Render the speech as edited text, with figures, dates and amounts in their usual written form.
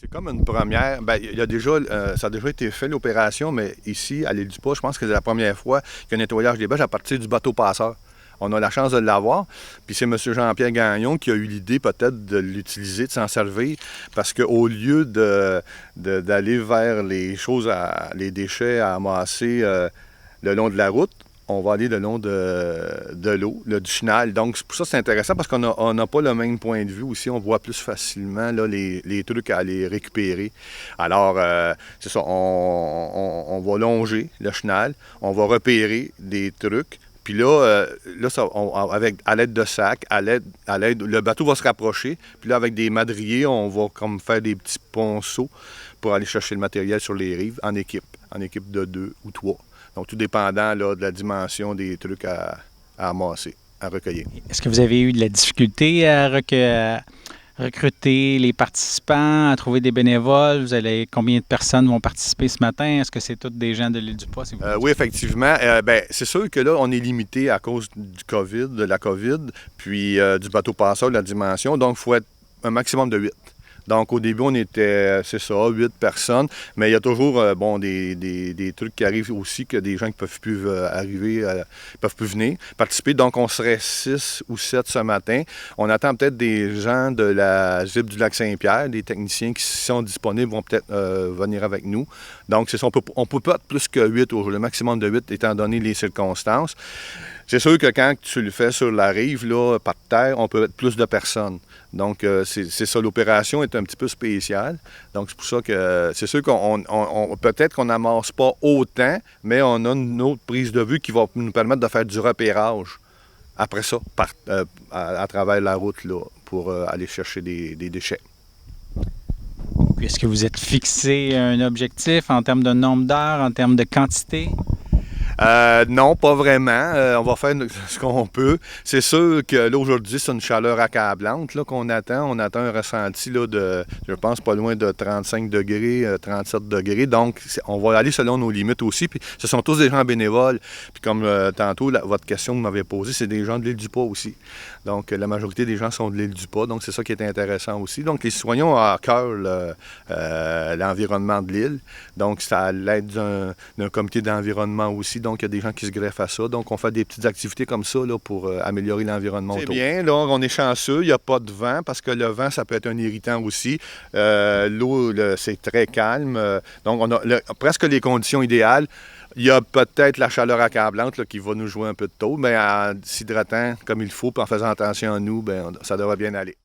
C'est comme une première. Ben, il y a déjà, ça a déjà été fait, l'opération, mais ici, à l'île du Pas, je pense que c'est la première fois qu'il y a un nettoyage des bâches à partir du bateau passeur. On a la chance de l'avoir. Puis c'est M. Jean-Pierre Gagnon qui a eu l'idée peut-être de l'utiliser, de s'en servir, parce qu'au lieu d'aller vers les choses, les déchets à amasser le long de la route, on va aller le long de l'eau, du chenal. Donc, pour ça, c'est intéressant parce qu'on n'a pas le même point de vue aussi. On voit plus facilement là, les trucs à aller récupérer. Alors, c'est ça, on va longer le chenal, on va repérer des trucs. Puis là, ça, à l'aide de sacs, le bateau va se rapprocher. Puis là, avec des madriers, on va comme faire des petits ponceaux pour aller chercher le matériel sur les rives en équipe de 2 ou 3. Donc, tout dépendant là, de la dimension des trucs à amasser, à recueillir. Est-ce que vous avez eu de la difficulté à recruter les participants, à trouver des bénévoles? Combien de personnes vont participer ce matin? Est-ce que c'est toutes des gens de l'île du Pas? Oui, effectivement. C'est sûr que là, on est limité à cause du COVID, de la COVID, puis du bateau passeur, de la dimension. Donc, il faut être un maximum de 8. Donc, au début, on était, c'est ça, 8 personnes. Mais il y a toujours, des trucs qui arrivent aussi, que des gens qui ne peuvent plus arriver, peuvent plus venir participer. Donc, on serait 6 ou 7 ce matin. On attend peut-être des gens de la ZIP du Lac-Saint-Pierre, des techniciens qui sont disponibles vont peut-être venir avec nous. Donc, c'est ça, on peut pas être plus que 8 aujourd'hui, le maximum de 8 étant donné les circonstances. C'est sûr que quand tu le fais sur la rive, là, par terre, on peut être plus de personnes. Donc, c'est ça, l'opération est un petit peu spéciale. Donc, c'est pour ça que c'est sûr qu'on peut-être qu'on n'amasse pas autant, mais on a une autre prise de vue qui va nous permettre de faire du repérage après ça, à travers la route, là, pour aller chercher des déchets. Est-ce que vous êtes fixé un objectif en termes de nombre d'heures, en termes de quantité? Non, pas vraiment. On va faire ce qu'on peut. C'est sûr que là, aujourd'hui, c'est une chaleur accablante là, qu'on attend. On attend un ressenti là, de, je pense, pas loin de 35 degrés, 37 degrés. Donc, on va aller selon nos limites aussi. Puis, ce sont tous des gens bénévoles. Puis, comme tantôt, votre question que vous m'avez posée, c'est des gens de l'île du Pas aussi. Donc, la majorité des gens sont de l'île du Pas. Donc, c'est ça qui est intéressant aussi. Donc, les citoyens ont à cœur l'environnement de l'île. Donc, c'est à l'aide d'un comité d'environnement aussi. Donc, il y a des gens qui se greffent à ça. Donc, on fait des petites activités comme ça là, pour améliorer l'environnement autour. C'est bien. Là, on est chanceux. Il n'y a pas de vent parce que le vent, ça peut être un irritant aussi. L'eau, c'est très calme. Donc, on a presque les conditions idéales. Il y a peut-être la chaleur accablante là, qui va nous jouer un peu de tôt, mais en s'hydratant comme il faut et en faisant attention à nous, bien, ça devrait bien aller.